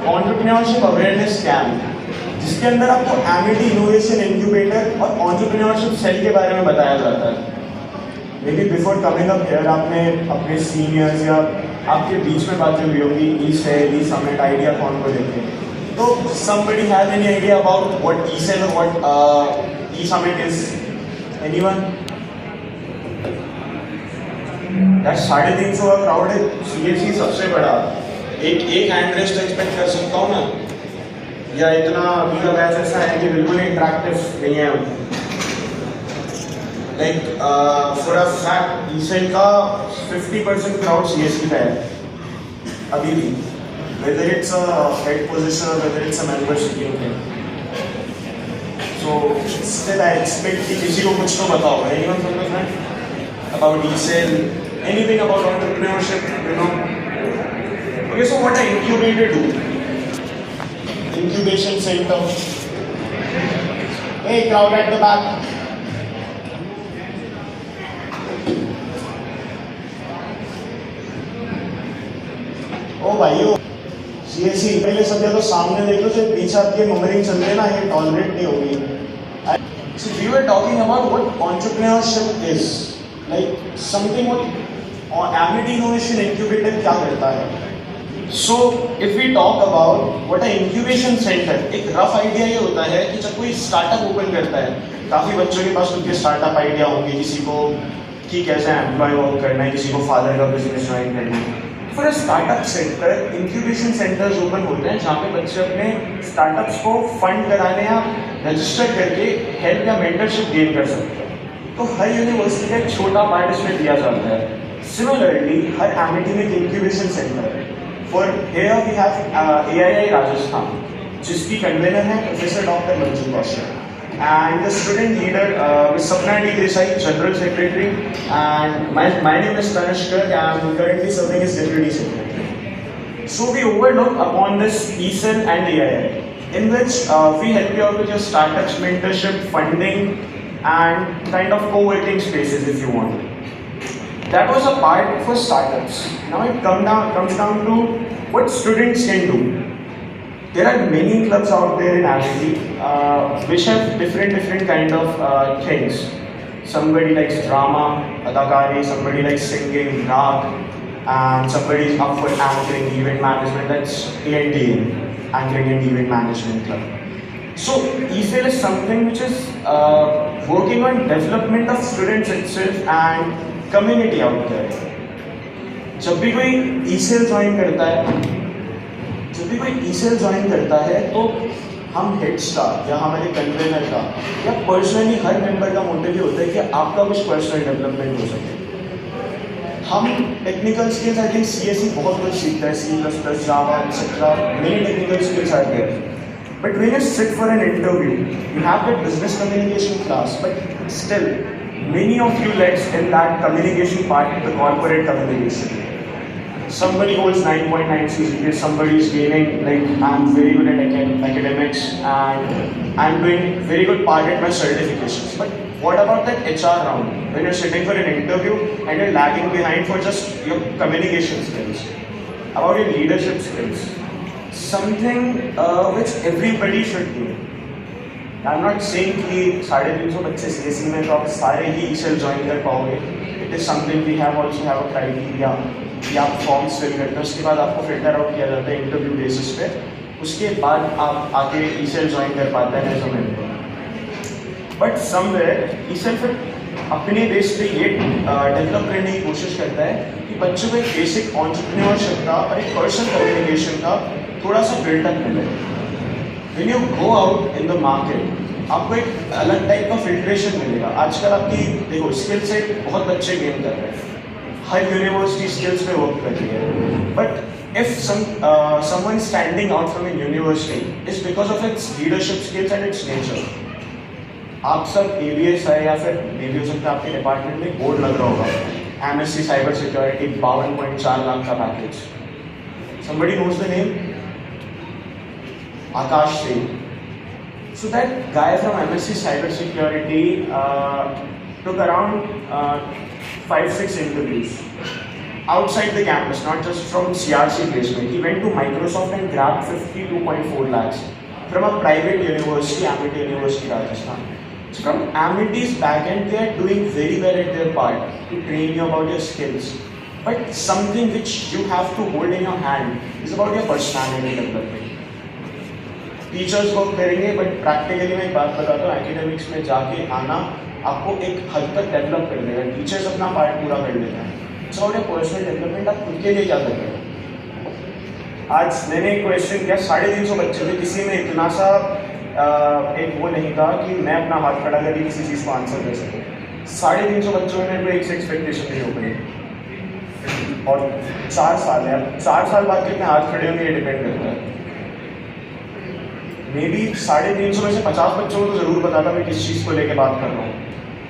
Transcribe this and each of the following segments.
Entrepreneurship awareness camp, जिसके अंदर आपको एमिटी इनोवेशन इंक्यूबेटर और एंटरप्रेन्योरशिप सेल के बारे में बताया जाता है। लेकिन बिफोर कमिंग अप हियर आपने अपने सीनियर्स या आपके बीच में बातें हुई होगी ECELL, समिट आइडिया कौन को देते हैं। तो somebody has any idea about what ECELL or what E-Summit is? Anyone? यार 350 का क्राउड है, सीरियसली सबसे बड़ा। एक हैंड रेस्ट एक्सपेक्ट कर सकता हूँ ना, या इतना अभी का बैच ऐसा है कि बिल्कुल इंटरेक्टिव नहीं है। Like for a fact ECELL का 50% क्राउड CSE का है अभी भी, whether it's a head position or whether it's a membership thing. So still I expect कि किसी को कुछ तो पता होगा। Anyone from the front? About ECELL, anything about entrepreneurship, you know? Okay, so what an incubator do? Incubation center. Hey, crowd at the back. ओ भाइयों, CSE पहले सब या तो सामने देख लो, जो पीछे आपके नंबरिंग चल रही है ना, ये टॉलरेट नहीं होगी। So we were talking about what entrepreneurship is. Like something what Amity Innovation Incubator क्या करता है? So if we talk about what an incubation center, एक रफ आइडिया ये होता है कि जब कोई स्टार्टअप ओपन करता है, काफ़ी बच्चों के पास उनके स्टार्टअप आइडिया होंगे, किसी को कि कैसे एम्प्लॉय वर्क करना है, किसी को फादर का बिजनेस ज्वाइन करना है। फिर startup centre, incubation centres open होते हैं जहाँ पे बच्चे अपने स्टार्टअप्स को फंड कराने या रजिस्टर करके हेल्प या मेंटरशिप गेन कर सकते हैं। तो हर यूनिवर्सिटी का एक छोटा पार्ट इसमें दिया जाता है। सिमिलरली हर एमिटी में एक इंक्यूबेशन सेंटर है। For here we have AII Rajasthan, जिसकी कन्वेनर है professor doctor Manju Kaushik, and the student leader Sapna D Desai, General Secretary, and my name is Tanishkar. I am currently serving as Deputy Secretary. So we overlook upon this ECELL and AII, in which we help you out with your startups, mentorship, funding, and kind of co-working spaces if you want. That was a part for startups. Now it comes down to what students can do. There are many clubs out there in Amity which have different kind of things. Somebody likes drama, adakari, somebody likes singing, rap, and somebody is up for anchoring, event management. That's ANDA, Anchoring and Event Management Club. So ECELL is something which is working on development of students itself and community out there. जब भी कोई ECELL join करता है तो हम heads का या हमारे कन्वेनर का या पर्सनली हर मेंबर का मोटिव ये होता है कि आपका कुछ पर्सनल डेवलपमेंट हो सके। हम technical skills I think CSE बहुत कुछ सीखता है, C++, Java et cetera, many technical skills are there. But when you sit for an interview, you have that business communication class, but still many of you lacks in that communication part, the corporate communication. Somebody holds 9.9 CGPA, somebody is gaining, like I'm very good at academics and I'm doing very good part at my certifications. But what about that HR round? When you're sitting for an interview and you're lagging behind for just your communication skills, about your leadership skills, something which everybody should do. I'm not saying कि 350 बच्चे CSE में तो आप सारे ही ECELL join कर पाओगे। It is something we have also have a criteria कि आप फॉर्म्स फिल करते हैं, उसके बाद आपको फिल्टर आउट किया जाता है इंटरव्यू बेसिस पे, उसके बाद आप आगे ECELL ज्वाइन कर पाते हैं as a member. But somewhere ECELL फिर अपने बेस पे ये डेवलप करने की कोशिश करता है कि बच्चों को एक बेसिक एंटरप्रेन्योरशिप का और एक पर्सनल कम्युनिकेशन का थोड़ा सा बिल्डअप मिले। When you go out in the market, आपको एक अलग टाइप का फिल्ट्रेशन मिलेगा। आजकल आपकी देखो स्किल सेट बहुत बच्चे गेन कर रहे हैं, हर यूनिवर्सिटी स्किल्स पे वर्क कर रही है। But if someone standing out from A university is because of its leadership skills and it's nature. आप सब ABS है या फिर मे भी हो सकता है आपके डिपार्टमेंट में बोर्ड लग रहा होगा, MSc साइबर सिक्योरिटी 52.4 लाख का package. Somebody knows the name Akash Singh. So that guy from MSc cybersecurity took around 5-6 interviews. outside the campus, not just from CRC placement. He went to Microsoft and grabbed 52.4 lakhs from a private university, Amity University, Rajasthan. So from Amity's backend, they are doing very well at their part to train you about your skills. But something which you have to hold in your hand is about your personality development. Teachers work करेंगे, but practically मैं एक बात बताता हूँ, academics में जाके आना आपको एक हद तक डेवलप कर देगा. टीचर्स अपना पार्ट पूरा कर लेते हैं. सो और पर्सनल डेवलपमेंट आप खुद के लिए क्या कर रहे हो? आज मैंने एक क्वेश्चन किया, 350 बच्चे थे, किसी में इतना सा एक वो नहीं था कि मैं अपना हाथ खड़ा करके किसी चीज़ को आंसर कर सकूँ. 350 बच्चों में मेरे को एक से एक्सपेक्टेशन नहीं हो पाई. और 4 साल है, 4 साल बाद कितने हाथ खड़े होंगे ये डिपेंड करता है. मे बी 350 में से 50 बच्चों को तो ज़रूर पता था मैं किस चीज़ को लेके बात कर रहा हूँ,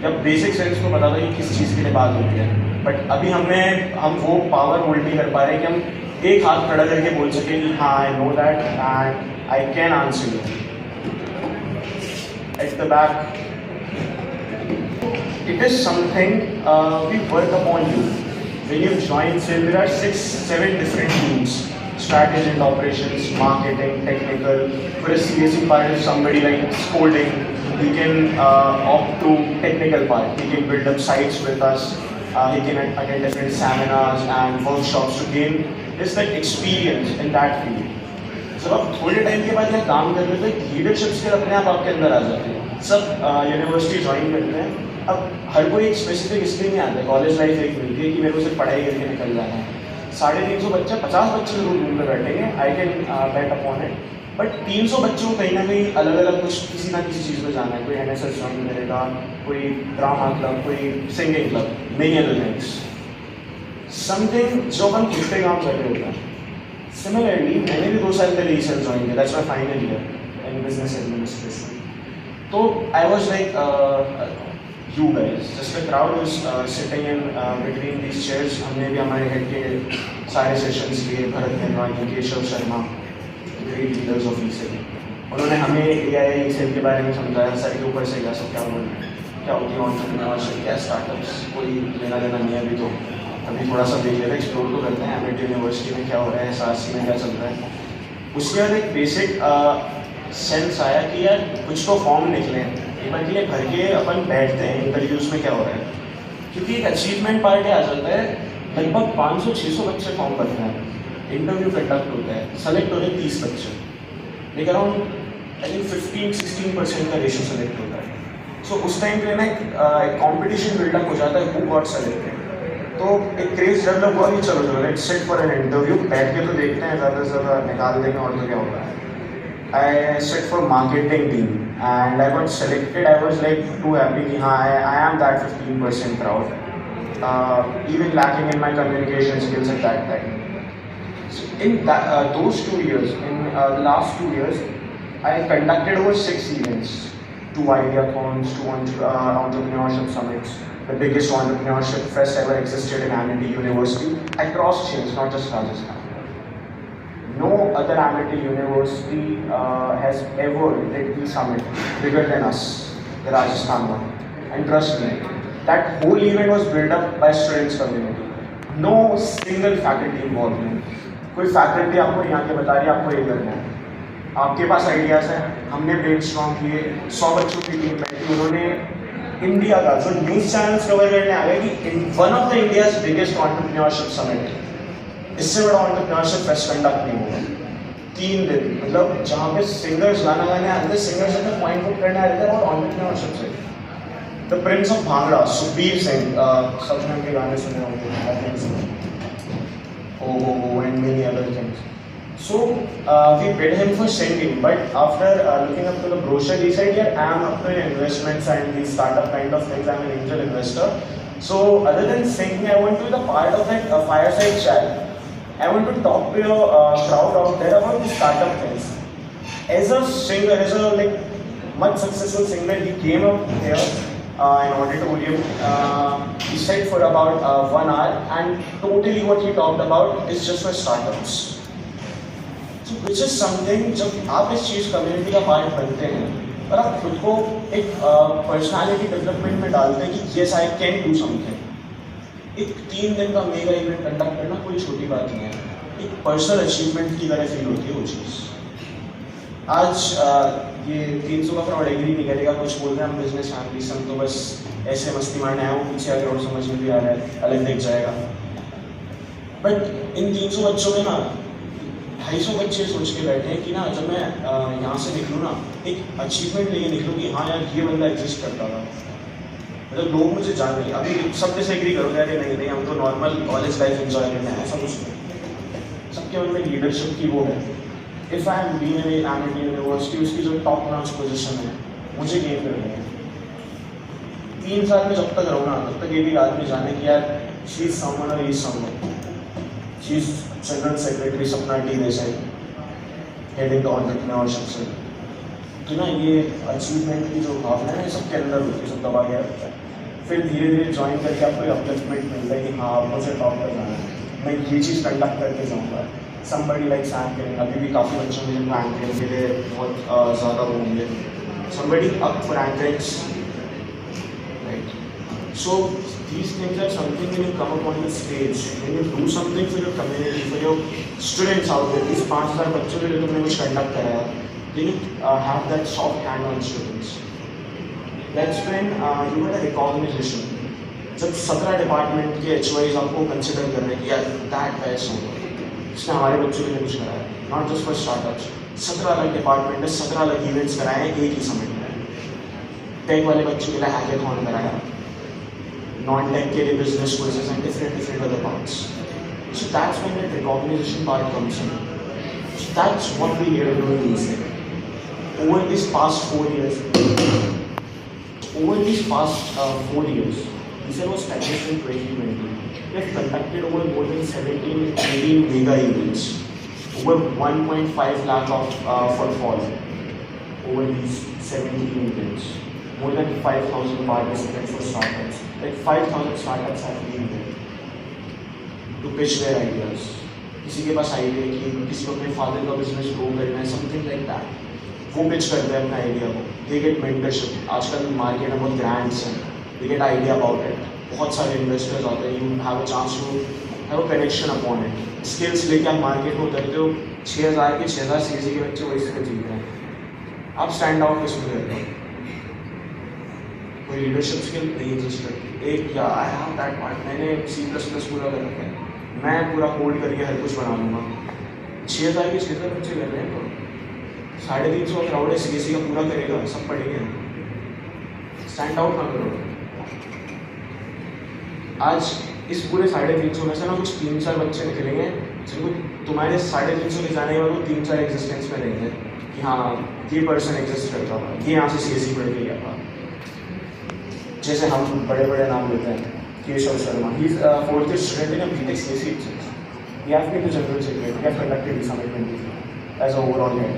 या बेसिक सेंस को पता था कि किस चीज़ के लिए बात होती है. बट अभी हम वो पावर होल्ड नहीं कर पा रहे कि हम एक हाथ खड़ा करके बोल सकें कि हाँ I know that and I can answer you. At the back it is something we work upon you. When you join ECELL, there are 6-7 different teams: strategy and operations, marketing, technical. For a CSE part, if somebody like coding, he can opt to technical part. He can build up sites with us. He can attend different seminars and workshops to gain just that experience in that field. जब आप थोड़े time के बाद यहाँ काम कर रहे हो, लीडरशिप स्किल अपने आप आपके अंदर आ जाते हैं. सब यूनिवर्सिटी ज्वाइन करते हैं. अब हर कोई एक स्पेसिफिक स्किल नहीं आता है. कॉलेज लाइफ एक मिलती है कि मेरे को सिर्फ पढ़ाई करके निकल जाना है. 350 बच्चा, 50 बच्चे जरूर रूम में बैठेंगे, I can bet upon it. But 300 बच्चों को कहीं ना कहीं अलग अलग कुछ किसी ना किसी चीज़ में जाना है. कोई NSS ज्वाइन करेगा, कोई ड्रामा क्लब, कोई singing club, many other things. Something जो हम खुद पे काम कर रहे होते हैं. सिमिलरली मैंने भी 2 साल पहले ECELL ज्वाइन किया. That's my final year in business administration. तो I was like you guys, just the crowd was sitting in between these chairs. हमने भी हमारे हेड के सारे सेशंस लिए, Bharat Dhanwani, Keshav Sharma, great leaders of ECELL. उन्होंने हमें EIA ECELL के बारे में समझाया. सर के ऊपर से क्या सब क्या बोल रहे हैं, क्या होती है एंटरप्रेन्योरशिप, क्या स्टार्टअप्स, कोई लेना देना नहीं है अभी. तो अभी थोड़ा सा देख लेते हैं, एक्सप्लोर तो करते हैं एमिटी यूनिवर्सिटी में क्या हो रहा है, SRC में क्या चल रहा है. उसके बाद एक बेसिक सेंस आया कि यार कुछ तो फॉर्म निकले, एक बार के लिए भर के अपन बैठते हैं, इंटरव्यूज़ में क्या हो रहा है. क्योंकि एक अचीवमेंट पार्ट आ जाता है. लगभग 500-600 बच्चे फॉर्म भरते हैं, इंटरव्यू कंडक्ट होता है, सेलेक्ट हो रहे 30 बच्चे, लेकिन अराउंड आई थिंक 15-16% का रेशो सेलेक्ट होता है. सो उस टाइम पे ना एक कॉम्पिटिशन बिल्डअप हो जाता है, हु गॉट सेलेक्टेड. तो एक क्रेज डेवलप हुआ कि चलो चलो let's sit for an interview, बैठ के तो देखते हैं, ज़्यादा से ज़्यादा निकाल देंगे और तो क्या होता है. I sit for marketing team and I got selected. I was like too happy कि हाँ I am that 15% crowd. Even lacking in my communication skills at that time. So in those 2 years, in the last 2 years, I conducted over 6 events, 2 ideathons, 2 entrepreneurship summits. The biggest entrepreneurship fest ever existed in Amity University across chains, not just Rajasthan. No other Amity University has ever led the summit bigger than us, the Rajasthan one. And trust me, that whole event was built up by students community. No single faculty involvement. कोई faculty आपको यहाँ के बता रही है आपको ये करना है. आपके पास आइडियाज़ हैं, हमने ब्रेनस्टॉर्म किए, 100 बच्चों की टीम बैठी, उन्होंने इंडिया का जो न्यूज़ चैनल्स कवर करने आ गए कि one of the India's biggest entrepreneurship summit, इससे बड़ा एंटरप्रेन्योरशिप फेस्ट कंडक्ट नहीं हुआ. 3 दिन, मतलब जहाँ पे सिंगर्स गाना गाने आते थे, सिंगर्स अपने पॉइंट आउट करने आते थे और एंटरप्रेन्योरशिप से. The Prince of bhangra, Sukhbir Singh, सबने उनके गाने सुने होंगे, and many other things. So we bid him for singing, but after looking up to the brochure, he said, "Yeah, I am up to investments and the startup kind of things. I am an angel investor. So other than singing, I want to be the part of that fireside chat. I want to talk to your crowd out there about the startup things." As a singer, as a much successful singer, he came up here in auditorium. He said for about 1 hour, and totally what he talked about is just for startups. So which is something, जब आप इस चीज़ community का part बनते हैं और आप खुद को एक पर्सनालिटी डेवलपमेंट में डालते हैं कि yes I can do something, एक 3 दिन का मेगा इवेंट कंडक्ट करना कोई छोटी बात नहीं है, एक पर्सनल अचीवमेंट की तरह फील होती है वो चीज़। आज ये 300 का क्राउड एग्री नहीं करेगा, कुछ बोल रहे हैं हम बिजनेस फैमिली से, हम तो बस ऐसे मस्ती मारने आए हो, पीछे अगर और समझ में भी आ रहा है अलग दिख जाएगा। बट इन 300 बच्चों में ना 250 बच्चे सोच के बैठे हैं कि ना जब मैं यहाँ से निकलूँ ना एक अचीवमेंट लेके निकलूँ कि हाँ यार ये बंदा एग्जिस्ट करता था, मतलब लोग मुझे जान रहे हैं। अभी सब जैसे एग्री करोगे अरे नहीं हम तो नॉर्मल कॉलेज लाइफ एंजॉय करते हैं, ऐसा कुछ नहीं। सबके मन में लीडरशिप की वो है। If I am being in Amity university, उसकी जो टॉप नॉच पोजीशन है मुझे गेन करनी है। 3 साल में जब तक रहूँ ना तब तक ये भी आदमी जाने कि यार शी इज समवन और he is someone, she is general secretary सपना टी जैसे हेडिंग द एंटरप्रेन्योरशिप से। तो ना ये अचीवमेंट की जो भावना है सबके अंदर होती है, सब दबा गया रहता है। फिर धीरे धीरे ज्वाइन करके आपको अपलिफ्टमेंट मिलता है कि हाँ आप मुझे टॉप पर जाना है, मैं ये चीज़ कंडक्ट करके जाऊँगा। समबडी लाइक सैम करेंगे, अभी भी काफ़ी बच्चों में रैंक के लिए बहुत ज़्यादा वो होंगे, somebody up for rank ranks, right. So these things are something when you come up on the stage, when you do something for your community, for your students out there, these 5000 बच्चों के लिए तुमने कुछ conduct कराया, then you have that soft hand on students. That's when you get a recognition. जब 17 department के HOIs आपको consider कर रहे हैं कि यार दैट बेस्ट होगा, इसने हमारे बच्चों के लिए कुछ कराया, नॉट जस्ट फॉर स्टार्टअप्स। 17 अलग डिपार्टमेंट ने 17 अलग इवेंट्स कराए हैं एक ही समिट में। टेक वाले बच्चों के लिए हैकेथॉन कराया, non-tech के लिए business courses and different other parts. So that's when that recognition part comes in. So that's what we are doing in ECELL. Over these past 4 years, ECELL was established in 2020. We have conducted over more than 18 mega events, over 1.5 lakh of footfall over these 17 events. More than 5,000 participants for startups. Like 5,000 startups have been there to pitch their ideas. किसी के पास idea कि किसी को अपने father का business grow करना है, something like that, वो पिच करते हैं अपना आइडिया को। दे गेट मेंटरशिप, आजकल मार्केट में बहुत ग्रांट्स हैं, they get idea about it, बहुत सारे इन्वेस्टर्स आते हैं, you have a chance to have a connection upon it. Skills लेके आप मार्केट में उतरते हो, 6,000 के 6,000 CSE के बच्चे वही से जीत रहे हैं, आप स्टैंड आउट किसमें करते हो? कोई लीडरशिप स्किल नहीं एग्जिस्ट करती। एक या आई हैव दैट पार्ट, मैंने C++ पूरा कर रखा है, मैं पूरा कोड करके हर कुछ बना लूँगा। 6,000 के 6,000 बच्चे कर रहे हैं, तो 350 का क्राउड है, CSE का पूरा करेगा, सब पढ़ेंगे, स्टैंड आउट ना करो। आज इस पूरे 350 में से ना कुछ 3-4 बच्चे निकलेंगे जिनको तुम्हारे 350 के जाने के बाद वो 3-4 एग्जिस्टेंस में रहेंगे कि हाँ ये पर्सन एग्जिस्ट करता था, ये यहाँ से CSE पढ़ के गया था। जैसे हम बड़े बड़े नाम लेते हैं, Keshav Sharma, he is 4th student in BTech CSE itself. He has been the general secretary, he has conducted the summit 23 as an overall head.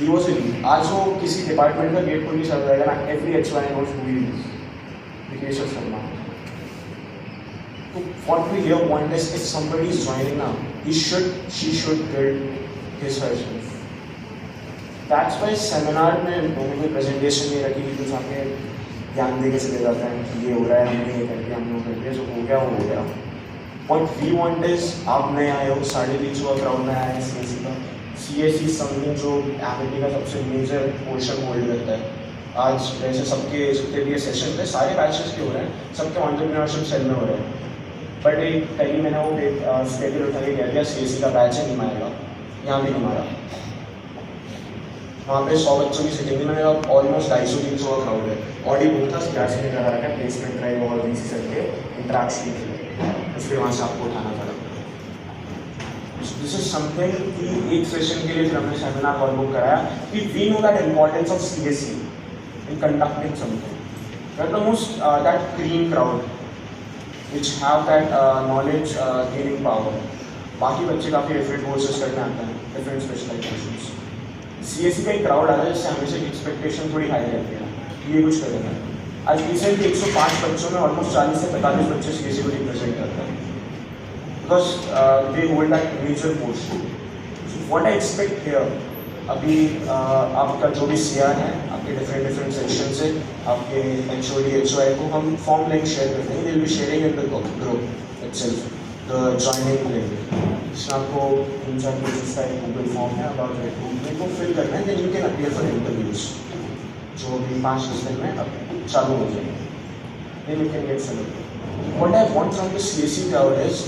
He was a lead. आज वो किसी डिपार्टमेंट का गेट खोल के चल जाएगा ना, every HY knows who he is, Keshav Sharma. तो what we here want is if somebody is joining now, she should build his herself. That's why seminar में मैंने कोई प्रेजेंटेशन नहीं रखी कि कुछ आके ज्ञान दे के चले जाते हैं कि ये हो रहा है, हमने ये कर दिया, हमने वो कर दिया, जो हो गया वो हो गया। What we want is आप नए आए हो, 350 का क्राउड नया है CSE का, CSE समथिंग जो एमिटी का सबसे मेजर पोर्शन होल्ड करता है। आज वैसे सबके जितने भी ये सेशन थे सारे बैचेस के हो रहे हैं, सबके एंटरप्रेन्योरशिप सेल में हो रहे हैं, बट एक कहीं मैंने वो स्केड्यूल उठा के कह दिया CSE का बैच है, नहीं आएगा, यहाँ भी हमारा वहाँ पे 100 बच्चों की सिटिंग में ऑलमोस्ट 250-300 का क्राउड है। ऑडी बहुत था, ग्यारह ने करा रखा है प्लेसमेंट ड्राइव और VC करके इंटरेक्शन के लिए, इसलिए वहाँ से आपको उठाना पड़ा। दिस इज समथिंग कि एक सेशन के लिए फिर हमने सेमिनार कॉल बुक कराया कि we know that importance of CSE in conducting something, that the most that clean crowd which have that knowledge gaining power. बाकी बच्चे काफ़ी डिफरेंट कोर्सेज करने आते हैं, डिफरेंट स्पेशलाइजेशंस। CSE का एक क्राउड आता है जिससे हमेशा एक्सपेक्टेशन थोड़ी हाई रहती है कि ये कुछ करेंगे। आज ECELL के 105 बच्चों में ऑलमोस्ट 40 से 45 बच्चे CSE को रिप्रेजेंट करते हैं, because they hold that major post. So what I expect here अभी आपका जो भी CR है, आपके डिफरेंट सेक्शन से आपके HOD HOI को हम फॉर्म लिंक शेयर करते हैं. They'll be sharing in the group itself, the joining link. इसमें आपको 3-4 पेजेस का एक गूगल फॉर्म है अबाउट रिक्रूटमेंट को फिल करना है. Then you can appear for interviews जो भी 5-10 दिन में अब चालू हो जाएंगे. Then you can get selected. What I want from the CSE crowd is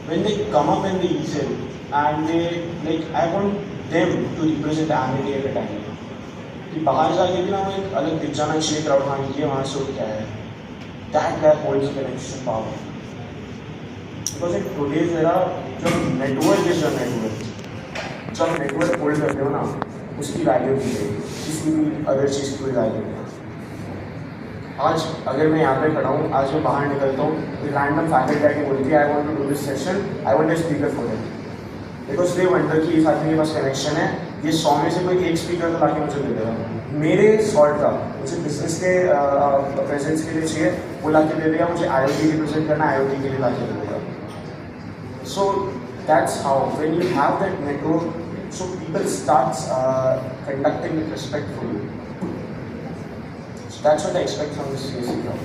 when they come up in the ECEL and they like, I want them to represent Amity at a time. कि बाहर जाके भी ना वो एक अलग दिख जाना चाहिए क्राउड. हाँ ये वहाँ से क्या है, that guy holds connection power. Because in today's era जब network is your network, जब network hold करते हो ना उसकी वैल्यू भी है, किसी भी अदर चीज़ की कोई वैल्यू नहीं. आज अगर मैं यहाँ पे खड़ा हूँ, आज मैं बाहर निकलता हूँ, रैंडम फैकल्टी जाके बोलती है I want to do this session, I want a speaker for it. Because they wonder कि इस आदमी के पास कनेक्शन है, ये 100 में से कोई एक स्पीकर तो लाके मुझे दे देगा. मेरे सॉर्ट का मुझे बिजनेस के प्रेजेंस के लिए चाहिए, वो लाके दे देगा. मुझे IoT रिप्रेजेंट करना, IoT के लिए लाके दे देगा. So that's how when you have that network, so people starts conducting with respectfully. That's what I expect from this CSE crowd.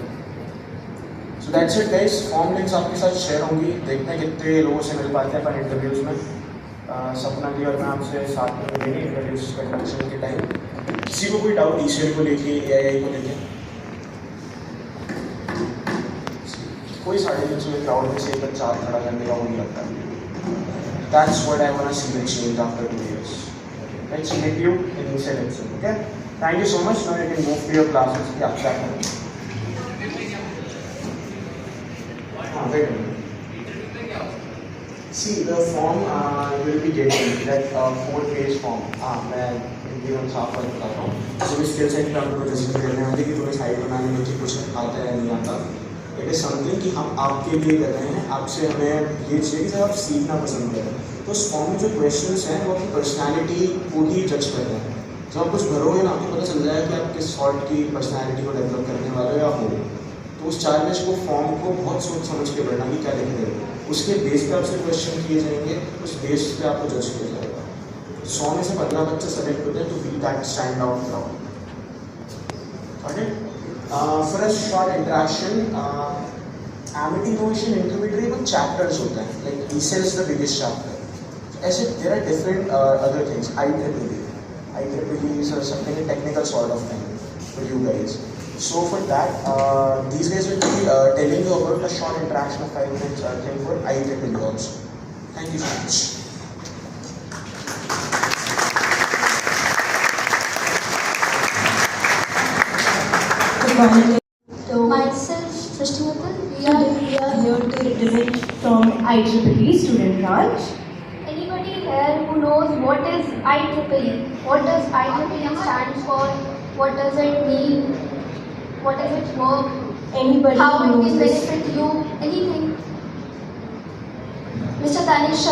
So that's it guys. Form links आपके साथ share होंगी. देखते हैं कितने लोगों से मिल पाते हैं अपन इंटरव्यूज में. सपना जी और मैं आपसे साथ में मिलेंगे इंटरव्यूज कंडक्शन के टाइम. किसी को कोई डाउट ECEL को लेके, AII को लेके? कोई 350 में क्राउड में से एक बच्चा हाथ खड़ा करने का वो नहीं लगता. That's what I want to see the change after 2 years. Let's meet you in ECEL itself. Okay? Thank you so much. Now you can move to your classes. Yeah, exactly. Wait a minute. See, the form you will be getting that 4-page form. मैं हिंदी में साफ कर बताता हूँ. सभी skill set पे आपको register करने होते कि तुम्हें साइट बनाने में कुछ आता है नहीं आता. इट इज समथिंग कि हम आपके लिए कर रहे हैं. आपसे हमें ये चाहिए कि जब आप सीखना पसंद करें तो उस फॉर्म में जो क्वेश्चंस हैं वो आपकी पर्सनैलिटी को ही जज कर रहे हैं. जब आप कुछ भरोगे ना आपको पता चल जाएगा कि आप किस सॉर्ट की पर्सनैलिटी को डेवलप करने वाले हो या हो. तो उस 4 पेज को फॉर्म को बहुत सोच समझ के पढ़ना कि क्या लिख रहे हो. उसके बेस पे आपसे क्वेश्चन किए जाएंगे, उस बेस पे आपको जज किया जाएगा. 100 में से 15 बच्चे सेलेक्ट होते हैं to be that stand out crowd. Okay, for a short interaction, Amity innovation intermediate में चैप्टर्स होते हैं. Like ECEL is the biggest chapter. ऐसे there are different other things. IEEE is something a technical sort of thing for you guys. So for that, these guys will be telling you about a short interaction of 5 minutes thing for IEEE also. Thank you so much. Good morning. So myself, Srishti, We are here to represent from IEEE student branch. anybody here who knows what is IEEE? What does IEEE stand for? What does it mean? What does it work? Anybody How who it knows can this? benefit you? Anything? Mr. Tanish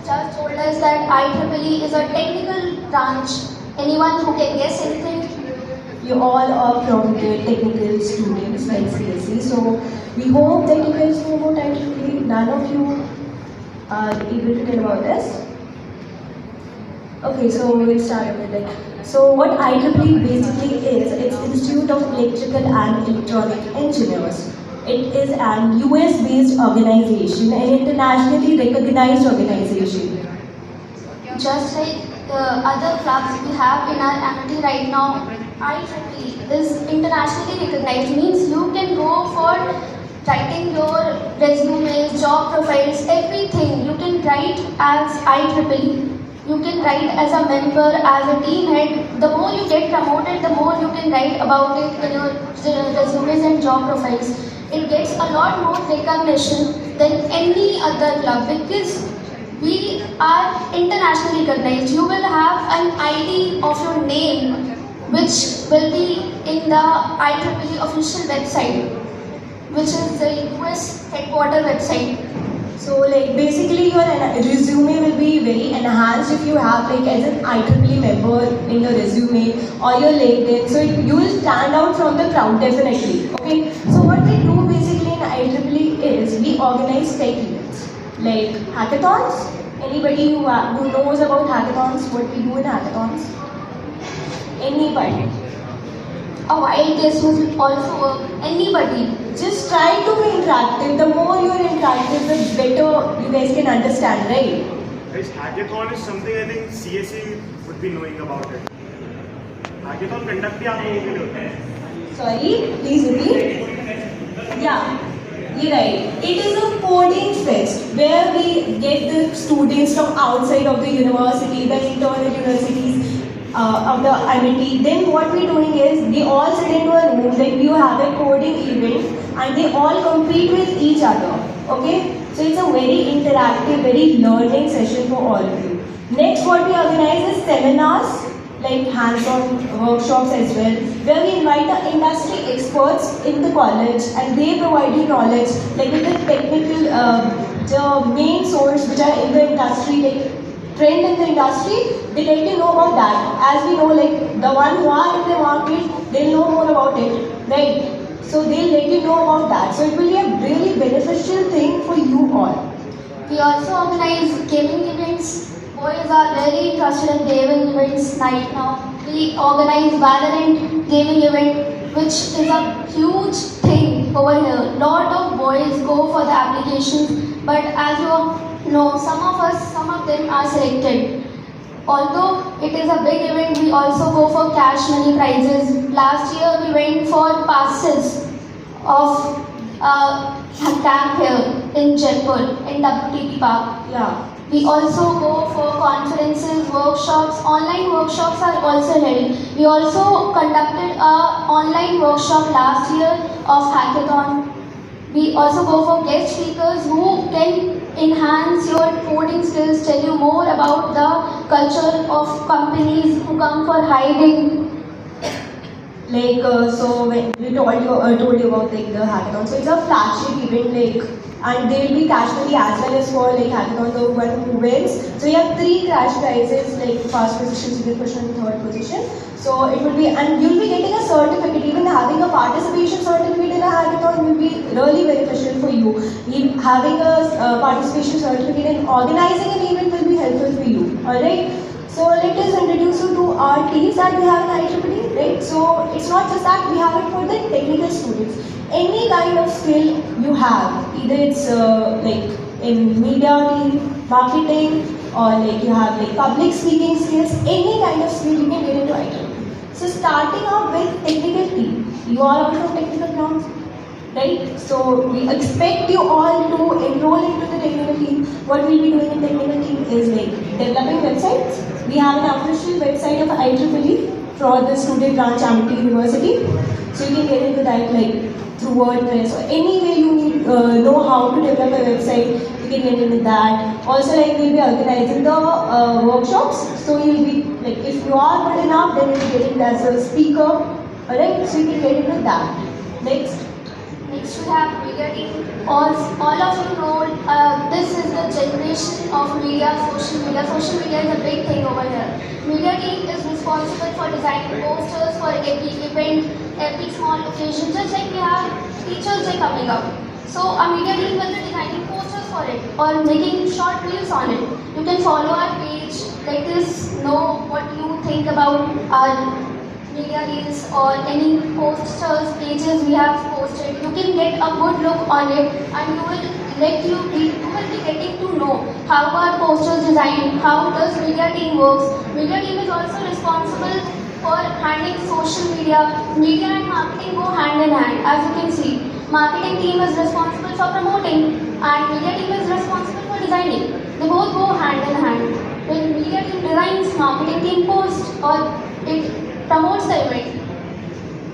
just told us that IEEE is a technical branch. Anyone who can guess anything? You all are from the technical students like CSE, so we hope that you guys know about IEEE. None of you are able to tell about this. Okay, so we'll start with it. So what IEEE basically is, it's Institute of Electrical and Electronic Engineers. It is an US-based organization, an internationally recognized organization. Just like other clubs we have in our Amity right now, IEEE is internationally recognized. Means you can go for writing your resumes, job profiles, everything. You can write as IEEE. You can write as a member, as a team head. The more you get promoted, the more you can write about it in your resumes and job profiles. It gets a lot more recognition than any other club because we are internationally recognized. You will have an ID of your name which will be in the IEEE official website, which is the US headquarter website. So like basically your resume will be very enhanced if you have like as an IEEE member in your resume or your LinkedIn. So you will stand out from the crowd definitely. Okay. So what we do basically in IEEE is we organize tech events like hackathons, Anybody who knows about hackathons, what we do in hackathons? Anybody? A wild guess was also work. Anybody? Just try to be interactive. The more you're interactive, the better you guys can understand, right? Guys, hackathon is something I think CSE would be knowing about it. Hackathon conduct भी आप लोगों के लिए होता है. Sorry, please repeat. Yeah, you're right. It is a coding fest where we get the students from outside of the university, the internal universities of the Amity. Then what we're doing is they all sit into a room, like you have a coding event and they all compete with each other. Okay? So it's a very interactive, very learning session for all of you. Next, what we organize is seminars, like hands-on workshops as well, where we invite the industry experts in the college and they provide you knowledge, like with the technical, the main source which are in the industry, like trend in the industry, they let you know about that. As we know, like the one who are in the market, they know more about it, right? So they'll let you know about that. So it will be a really beneficial thing for you all. We also organize gaming events. Boys are very interested in gaming events right now. We organize Valorant gaming event, which is a huge thing over here. Lot of boys go for the applications, but as you know, some of them are selected. Although it is a big event, we also go for cash money prizes. Last year we went for passes of a camp here in Jaipur, in WTP Park. Yeah. We also go for conferences, workshops. Online workshops are also held. We also conducted a online workshop last year of hackathon. We also go for guest speakers who can enhance your coding skills, tell you more about the culture of companies who come for hiring. Like so when we told you about like the hackathon. So it's a flagship event, like, and there will be cash money as well as for like hackathon, the one who wins. So you have 3 cash prizes, like first position, second position, and third position. So it will be, and you'll be getting a certificate. Even having a participation certificate in a hackathon will be really beneficial for you. Having a participation certificate and organizing an event will be helpful for you. Alright. So let us introduce you to our teams that we have in IEEE, right? So it's not just that, we have it for the technical students. Any kind of skill you have, either it's like in media team, marketing, or like you have like public speaking skills, any kind of skill you can get into IEEE. So starting off with technical team, you are all from technical grounds, right? So we expect you all to enroll into the technical team. What we'll be doing in technical team is like developing websites. We have an official website of IEEE for the student branch Amity University. So you can get into that like through WordPress or any way you need know how to develop a website. You can get into that. Also, like we'll be organizing the workshops. So you'll be like, if you are good enough, then you'll be getting as a speaker. Alright, so you can get into that. Next. Next we have media team. All of you know this is the generation of media, social media. Social media is a big thing over here. Media team is responsible for designing posters for every event, every small occasion. Just like we have Teachers Day coming up. So our media team will be designing posters for it or making short reels on it. You can follow our page, let us know what you think about our media reels or any posters, pages we have posted. You can get a good look on it and you will be getting to know how our posters designed, how does media team works. Media team is also responsible for handling social media. Media and marketing go hand in hand, as you can see. Marketing team is responsible for promoting and media team is responsible for designing. They both go hand in hand. When media team designs, marketing team posts or it promotes the event.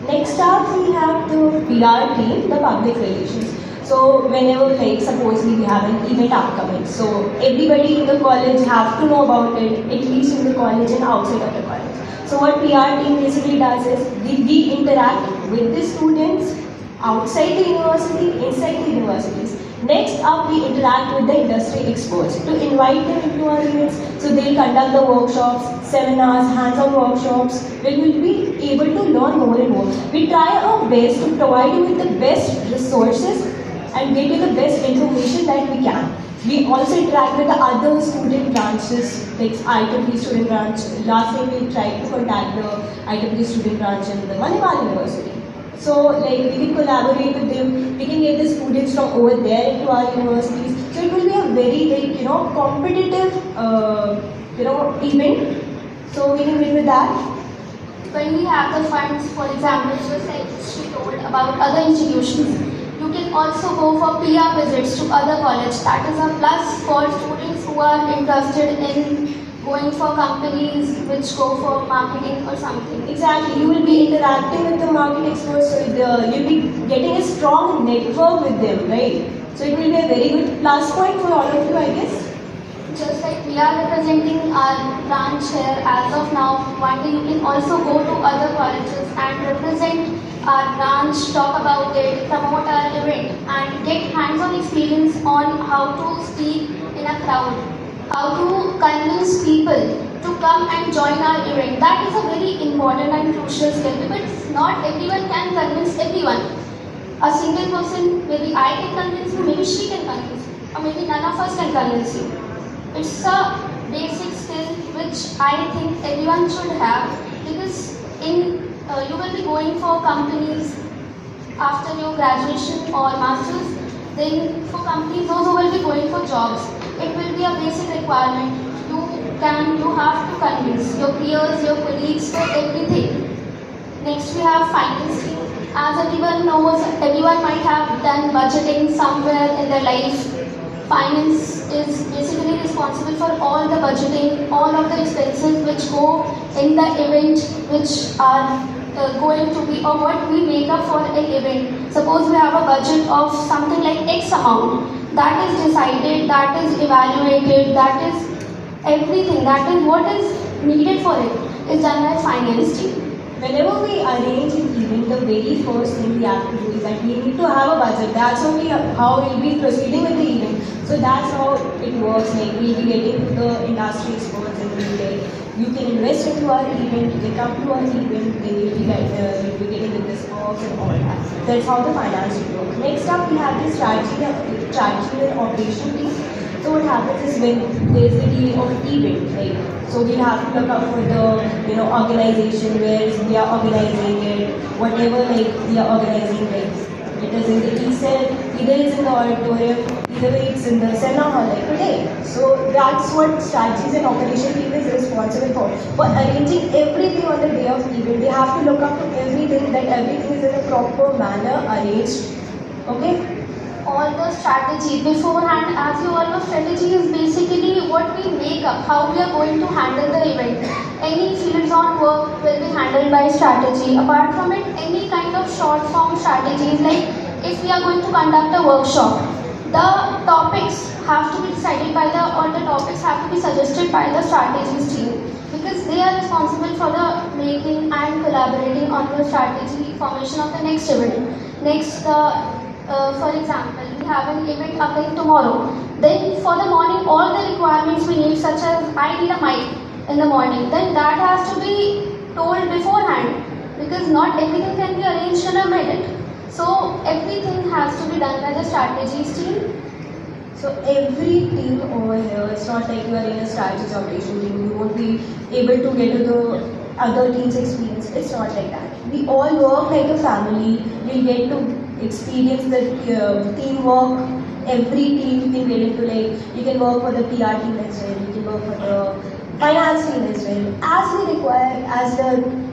Next up, we have the PR team, the public relations. So whenever, like, supposedly we have an event upcoming, so everybody in the college have to know about it, at least in the college and outside of the college. So what PR team basically does is, we interact with the students outside the university, inside the universities. Next up, we interact with the industry experts to invite them into our events. So they'll conduct the workshops, seminars, hands-on workshops, where you'll be able to learn more and more. We try our best to provide you with the best resources and get you the best information that we can. We also interact with the other student branches, like IEEE student branch. Last time we tried to contact the IEEE student branch in the Manipal University. So like we can collaborate with them, we can get the students from over there into our universities. So it will be a very competitive event. So we can win with that. When we have the funds, for example, just like she told about other institutions, you can also go for PR visits to other colleges. That is a plus for students who are interested in going for companies which go for marketing or something. Exactly, you will be interacting with the market experts, so you'll be getting a strong network with them, right? So it will be a very good plus point for all of you, I guess. Just like we are representing our branch here as of now, one day you can also go to other colleges and represent our branch, talk about it, promote our event and get hands-on experience on how to speak in a crowd, how to convince people to come and join our event. That is a very important and crucial skill because not everyone can convince everyone. A single person, maybe I can convince you, maybe she can convince you, or maybe none of us can convince you. It's a basic skill which I think everyone should have because you will be going for companies after your graduation or masters. Then for companies, those who will be going for jobs, it will be a basic requirement. You have to convince your peers, your colleagues for everything. Next we have finance team. As everyone knows, everyone might have done budgeting somewhere in their life. Finance is basically responsible for all the budgeting, all of the expenses which go in the event, which are going to be or what we make up for an event. Suppose we have a budget of something like X amount. That is decided, that is evaluated, that is everything, that is what is needed for it is done by finance team. Whenever we arrange an event, the very first thing we have to do is that we need to have a budget. That's only how we'll be proceeding with the event. So that's how it works. Like we'll be getting to the industry experts and we'll be like, you can invest into our event, you can come to our event, then you'll be getting the discounts and all that. That's how the finance works. Next up, we have the strategy and operation team. So what happens is when there is the day of event, right? So we'll have to look out for the organization where we are organizing it, whatever we are organizing it. It is in the ECELL, either it's in the auditorium, either it's in the seminar hall like today. So that's what strategies and operation team is responsible for arranging everything on the day of event. They have to look up to everything, that everything is in a proper manner arranged. Okay? All the strategy beforehand, as you all know, strategy is basically what we make up, how we are going to handle the event. Any fields on work will be handled by strategy. Apart from it, any kind of short form strategies, like if we are going to conduct a workshop, the topics have to be decided by the topics have to be suggested by the strategies team because they are responsible for the making and collaborating on the strategy formation of the next event. Next, for example, we have an event coming tomorrow. Then for the morning, all the requirements we need, such as I need a mic in the morning, then that has to be told beforehand because not everything can be arranged in a minute. So everything has to be done by the strategies team. So every team over here, it's not like you are in a strategy operation team, you won't be able to get to the other team's experience. It's not like that. We all work like a family. We get to experience the teamwork. Every team you can get into, like you can work for the PR team as well, you can work for the finance team as well. As we require,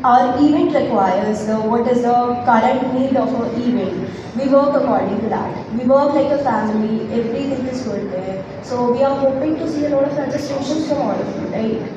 our event requires, what is the current need of our event, we work according to that. We work like a family, everything is good there. So we are hoping to see a lot of registrations from all of you, right?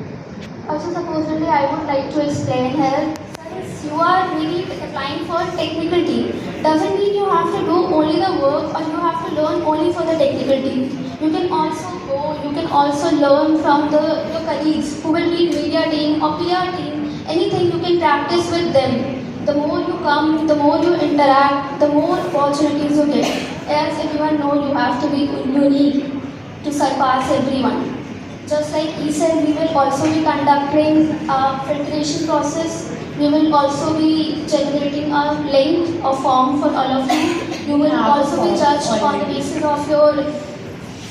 Also, supposedly, I would like to explain here, since you are really applying for technical team, doesn't mean you have to do only the work or you have to learn only for the technical team. You can also go, you can also learn from your colleagues who will be media team or PR team, anything you can practice with them. The more you come, the more you interact, the more opportunities you get. As everyone knows, you have to be unique to surpass everyone. Just like ECELL, we will also be conducting a filtration process. We will also be generating a link or form for all of you. You will also be judged on the basis of your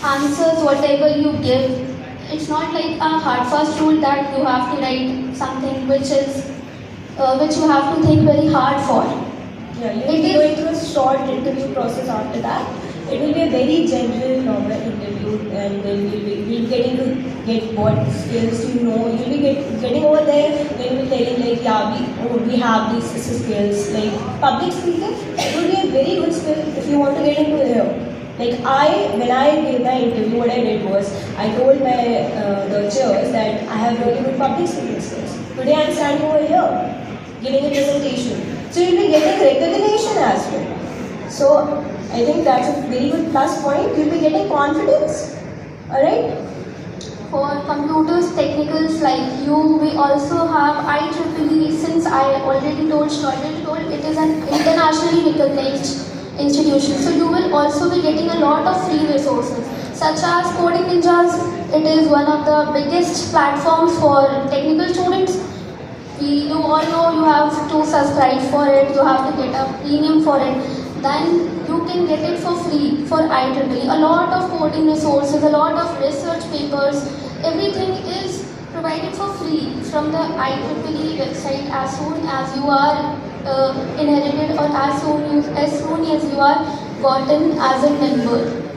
answers whatever you give. It's not like a hard fast rule that you have to write something which you have to think very hard for. Yeah, you'll It be is- going through a short interview process after that. It will be a very general normal interview, and then we'll be getting to get what skills you know. You'll be getting over there, then you'll be telling like, yeah, we have these skills. Like public speaking, it would be a very good skill if you want to get into here. Like when I gave my interview, what I did was, I told my the chairs that I have really good public speaking skills. Today I'm standing over here, giving a presentation. So you'll be getting recognition as well. So I think that's a very good plus point. You'll be getting confidence. Alright? For computers technicals like you, we also have IEEE. Since I already told, it is an internationally recognized institution. So you will also be getting a lot of free resources, such as Coding Ninjas. It is one of the biggest platforms for technical students. You all know you have to subscribe for it, you have to get a premium for it. Then you can get it for free for IEEE. A lot of coding resources, a lot of research papers, everything is provided for free from the IEEE website as soon as you are inherited, or as soon as you are gotten as a member.